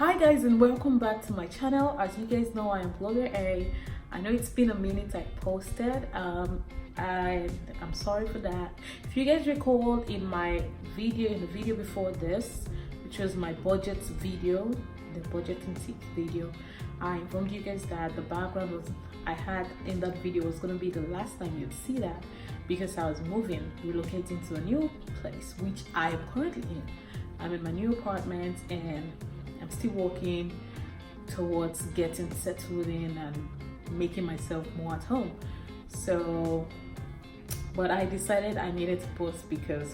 Hi guys, and welcome back to my channel. As you guys know, I am Blogger A. I know it's been a minute I posted, and I'm sorry for that. If you guys recall in the video before this, which was my budget video, the budgeting tips video, I informed you guys that the background I had in that video was going to be the last time you'd see that, because I was relocating to a new place, which I am currently in. I'm in my new apartment and I'm still working towards getting settled in and making myself more at home. So, but I decided I needed to post because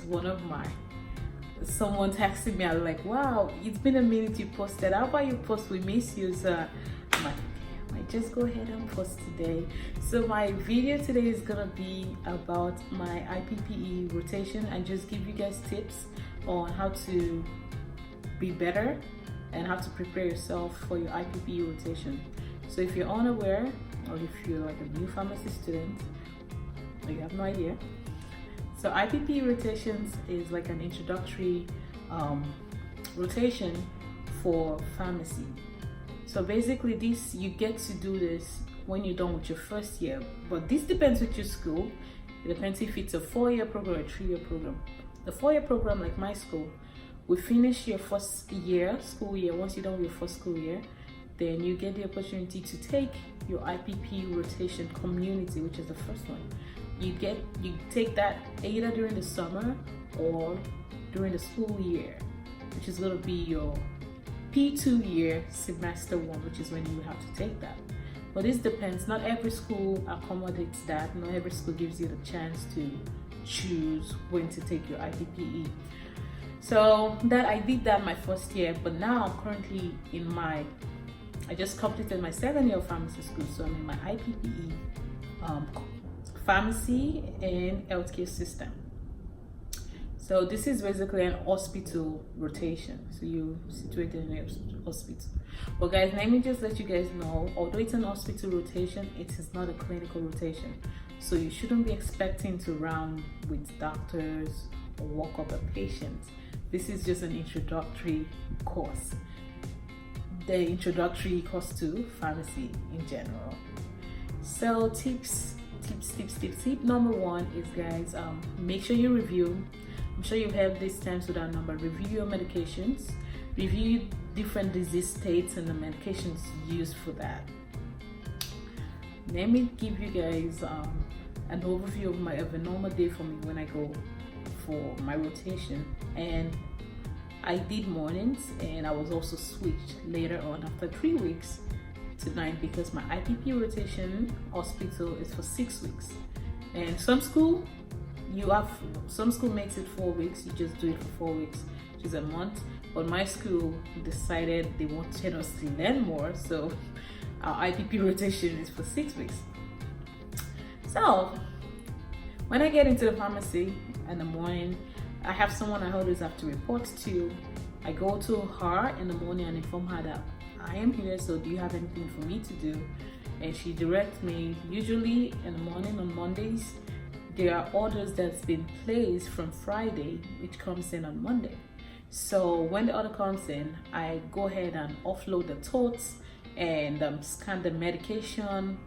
someone texted me. I was like, wow, it's been a minute you posted. How about you post? We miss you. So I'm like, I might just go ahead and post today. So my video today is gonna be about my IPPE rotation and just give you guys tips on how to be better and how to prepare yourself for your IPPE rotation. So if you're unaware, or if you're like a new pharmacy student, or you have no idea, so IPPE rotations is like an introductory rotation for pharmacy. So basically you get to do this when you're done with your first year, but this depends with your school. It depends if it's a 4-year program or a 3-year program. The 4-year program, like my school, we finish your first year, school year. Once you're done with your first school year, then you get the opportunity to take your IPP rotation community, which is the first one. You take that either during the summer or during the school year, which is going to be your P2 year, semester 1, which is when you have to take that. But this depends. Not every school accommodates that. Not every school gives you the chance to choose when to take your IPPE. So I did that my first year, but now I'm currently I just completed my 7th year of pharmacy school, so I'm in my IPPE pharmacy and healthcare system. So this is basically an hospital rotation. So you're situated in a hospital. But guys, let me just let you guys know, although it's an hospital rotation, it is not a clinical rotation. So you shouldn't be expecting to round with doctors or walk up a patient. This is just an introductory course. The introductory course to pharmacy in general. So tip number 1 is, guys, make sure you review. I'm sure you've heard this times without number. Review your medications. Review different disease states and the medications used for that. Let me give you guys an overview of a normal day for me when I go for my rotation. And I did mornings, and I was also switched later on after 3 weeks to night, because my IPP rotation hospital is for 6 weeks, and some school makes it 4 weeks. You just do it for 4 weeks, which is a month. But my school decided they wanted us to learn more, so our IPP rotation is for 6 weeks. So when I get into the pharmacy in the morning, I have someone I always have to report to. I go to her in the morning and inform her that I am here, so do you have anything for me to do? And she directs me. Usually in the morning on Mondays, there are orders that's been placed from Friday, which comes in on Monday. So when the order comes in, I go ahead and offload the totes and scan the medication,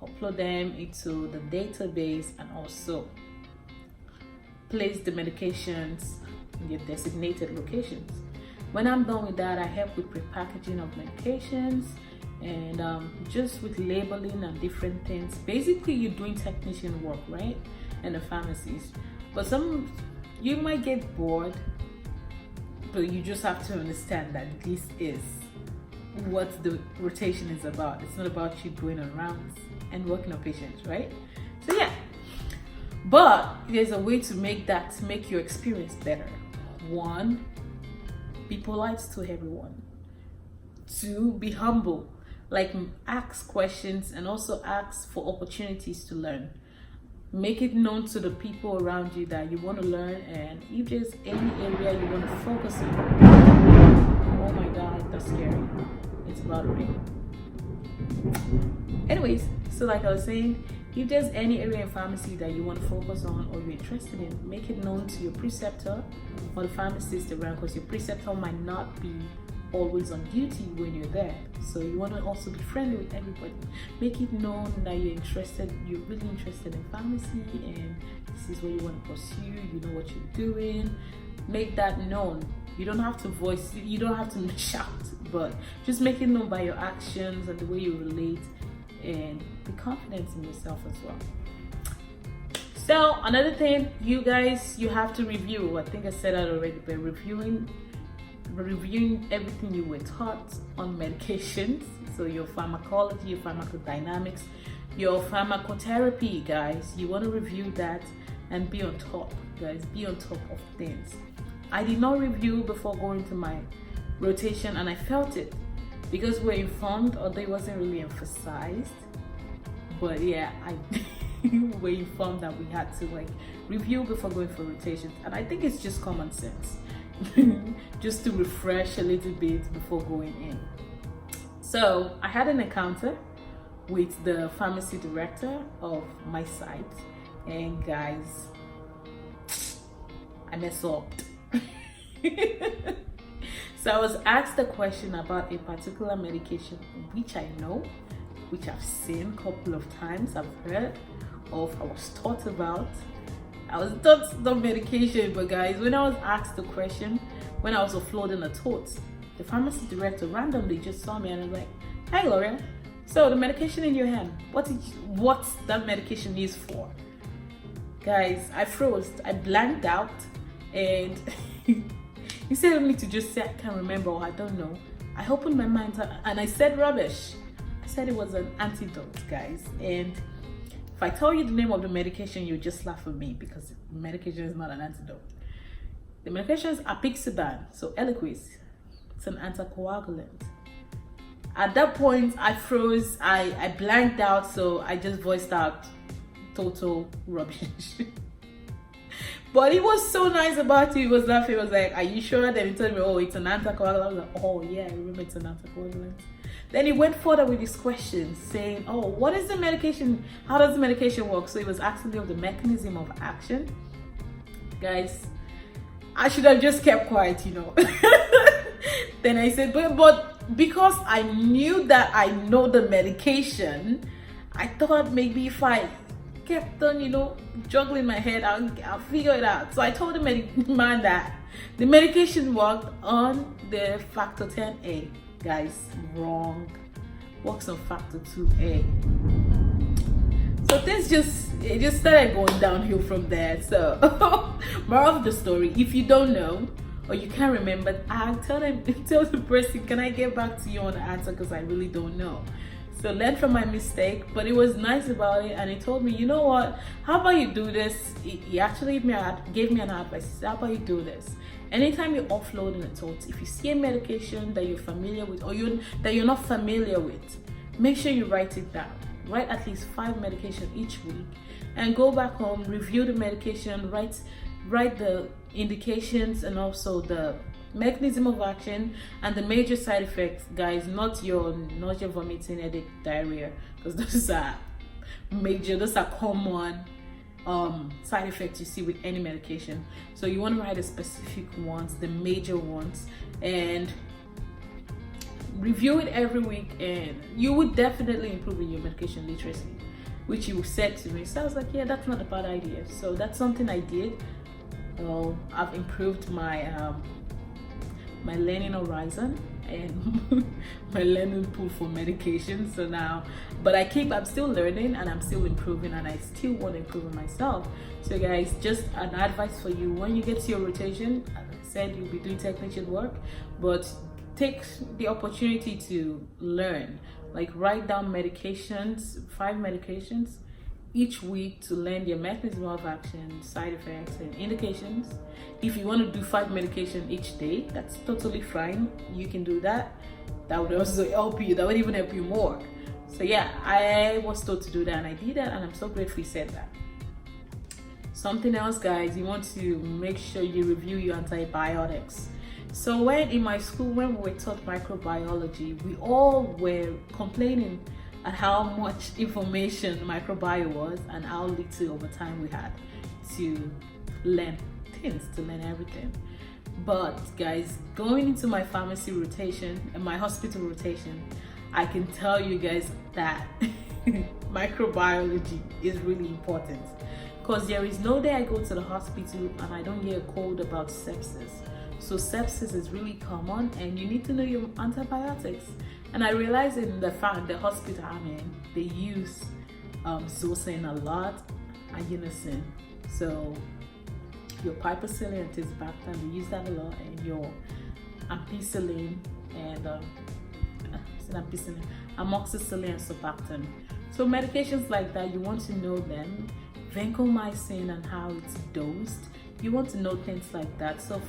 upload them into the database, and also place the medications in your designated locations. When I'm done with that, I help with prepackaging of medications and just with labeling and different things. Basically, you're doing technician work, right, in the pharmacies. But you might get bored, but you just have to understand that this is what the rotation is about. It's not about you going on rounds and working on patients, right? So yeah. But there's a way to make your experience better. 1, be polite to everyone. 2, be humble. Like, ask questions and also ask for opportunities to learn. Make it known to the people around you that you want to learn, and if there's any area you want to focus on. Oh my God, that's scary. It's about to rain. Anyways, so like I was saying, if there's any area in pharmacy that you want to focus on or you're interested in, make it known to your preceptor or the pharmacist around, because your preceptor might not be always on duty when you're there. So you want to also be friendly with everybody. Make it known that you're really interested in pharmacy, and this is what you want to pursue. You know what you're doing. Make that known. You don't have to voice it, you don't have to shout, but just make it known by your actions and the way you relate, and be confident in yourself as well. So another thing, you guys, you have to review. I think I said that already, but reviewing everything you were taught on medications. So your pharmacology, your pharmacodynamics, your pharmacotherapy, guys, you want to review that and be on top, guys. Be on top of things. I did not review before going to my rotation, and I felt it because we're informed, although it wasn't really emphasized. But yeah, we're informed that we had to review before going for rotations, and I think it's just common sense. Just to refresh a little bit before going in. So I had an encounter with the pharmacy director of my site, and guys, I messed up. So I was asked a question about a particular medication which I know, which I've seen a couple of times, I've heard of, I was taught about. I was taught the medication, but guys, when I was asked the question, when I was offloading a tote, the pharmacy director randomly just saw me and was like, "Hi Gloria, so the medication in your hand, what's that medication is for?" Guys, I froze, I blanked out, and instead of me to just say I can't remember or I don't know, I opened my mind and I said rubbish. I said it was an antidote, guys. And if I tell you the name of the medication, you just laugh at me because the medication is not an antidote. The medication is apixaban, so Eliquis. It's an anticoagulant. At that point, I froze, I blanked out, so I just voiced out total rubbish. But he was so nice about it. He was laughing. He was like, "Are you sure?" Then he told me, "Oh, it's an anticoagulant." I was like, "Oh yeah, I remember it's an anticoagulant." Then he went further with his questions, saying, "Oh, what is the medication? How does the medication work?" So he was asking me of the mechanism of action. Guys, I should have just kept quiet, Then I said, but because I knew that I know the medication, I thought maybe if I kept on, juggling my head, I'll figure it out. So I told the man that the medication worked on the factor 10A. Guys, wrong. Works on factor 2A. So things it just started going downhill from there. So moral of the story, if you don't know or you can't remember, I'll tell the person, can I get back to you on the answer, because I really don't know. So learn from my mistake, but it was nice about it, and he told me, you know what, how about you do this? He actually gave me an advice. He said, how about you do this? Anytime you're offloading a tote, if you see a medication that you're familiar with or that you're not familiar with, make sure you write it down. Write at least 5 medications each week, and go back home, review the medication, write the indications and also the mechanism of action and the major side effects, guys. Not your vomiting, headache, diarrhea, because those are common side effects you see with any medication. So you want to write the specific ones, the major ones, and review it every week, and you would definitely improve in your medication literacy, which you said to me. So I was like, yeah, that's not a bad idea. So that's something I did. I've improved my my learning horizon and my learning pool for medication. So now, but I'm still learning and I'm still improving, and I still want to improve myself. So guys, just an advice for you: when you get to your rotation, as I said, you'll be doing technician work, but take the opportunity to learn. Like, write down medications, 5 medications each week, to learn their mechanism of action, side effects, and indications. If you want to do 5 medications each day, that's totally fine. You can do that. That would also help you. That would even help you more. So yeah, I was told to do that, and I did that, and I'm so grateful you said that. Something else, guys, you want to make sure you review your antibiotics. So when in my school, when we were taught microbiology, we all were complaining at how much information microbiome was and how little over time we had to learn things, to learn everything. But guys, going into my pharmacy rotation and my hospital rotation, I can tell you guys that microbiology is really important, because there is no day I go to the hospital and I don't hear a cold about sepsis. So sepsis is really common, and you need to know your antibiotics. And I realized in the hospital I'm in, they use Zosyn a lot and Unison. So your piperacillin and tazobactam, they use that a lot, and your ampicillin and amoxicillin and sulbactam. So medications like that, you want to know them. Vancomycin and how it's dosed, you want to know things like that. So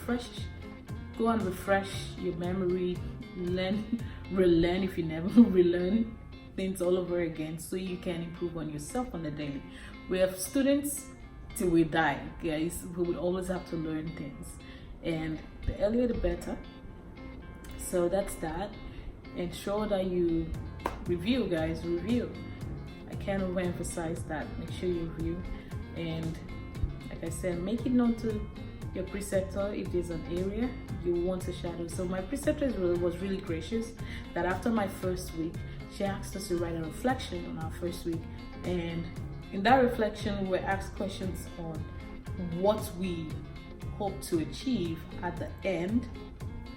go and refresh your memory, relearn if you never relearn things all over again, so you can improve on yourself on the daily. We have students till we die, guys. We would always have to learn things, and the earlier the better. So that's that. Ensure that you review, guys. Review. I can't overemphasize that. Make sure you review, and like I said, make it known to your preceptor if there's an area you want to shadow. So my preceptor was really gracious that after my first week, she asked us to write a reflection on our first week, and in that reflection we were asked questions on what we hope to achieve at the end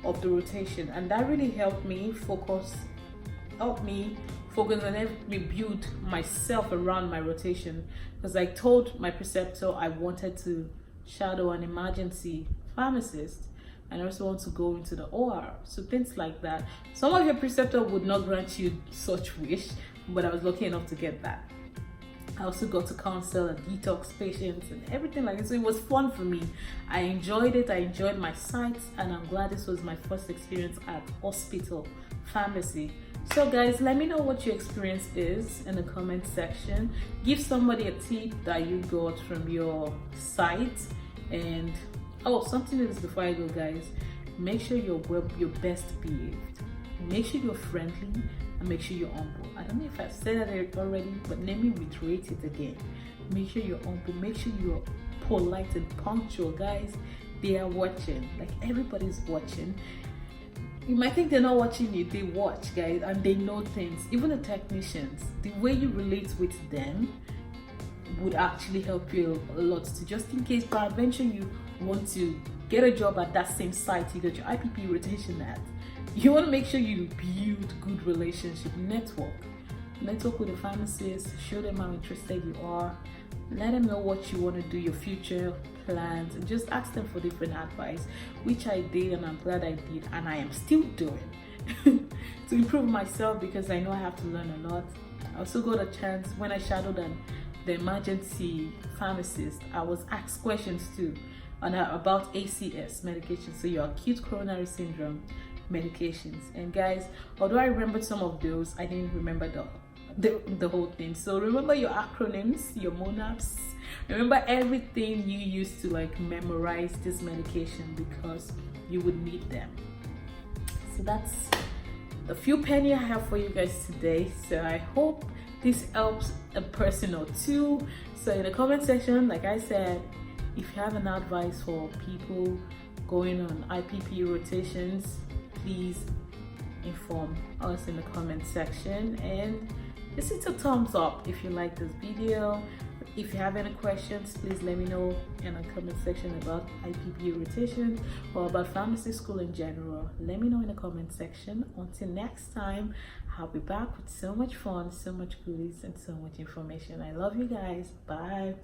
of the rotation, and that really helped me focus and helped me build myself around my rotation, because I told my preceptor I wanted to shadow an emergency pharmacist, and I also want to go into the OR. So things like that. Some of your preceptor would not grant you such wish, but I was lucky enough to get that. I also got to counsel and detox patients and everything like that. So it was fun for me. I enjoyed it. I enjoyed my sites, and I'm glad this was my first experience at hospital pharmacy. So guys, let me know what your experience is in the comment section. Give somebody a tip that you got from your site. And something else before I go, guys, make sure you're best behaved. Make sure you're friendly, and make sure you're humble. I don't know if I've said that already, but let me reiterate it again. Make sure you're humble. Make sure you're polite and punctual, guys. They are watching. Like, everybody's watching. You might think they're not watching you. They watch, guys, and they know things. Even the technicians, the way you relate with them would actually help you a lot. So just in case peradventure you want to get a job at that same site you got your IPPE rotation at, you want to make sure you build good relationship. Network with the pharmacist. Show them how interested you are. Let them know what you want to do, your future plans, and just ask them for different advice, which I did, and I'm glad I did, and I am still doing to improve myself, because I know I have to learn a lot. I also got a chance when I shadowed the emergency pharmacist. I was asked questions too about ACS medications, so your acute coronary syndrome medications. And guys, although I remembered some of those, I didn't remember the whole thing. So remember your acronyms, your MONAPs. Remember everything you used to like memorize this medication, because you would need them. So that's the few penny I have for you guys today. So I hope this helps a person or two. So in the comment section, like I said, if you have an advice for people going on IPPE rotations, please inform us in the comment section, and just hit a thumbs up if you like this video. If you have any questions, please let me know in the comment section about IPPE rotation or about pharmacy school in general. Let me know in the comment section. Until next time, I'll be back with so much fun, so much goodies, and so much information. I love you guys. Bye.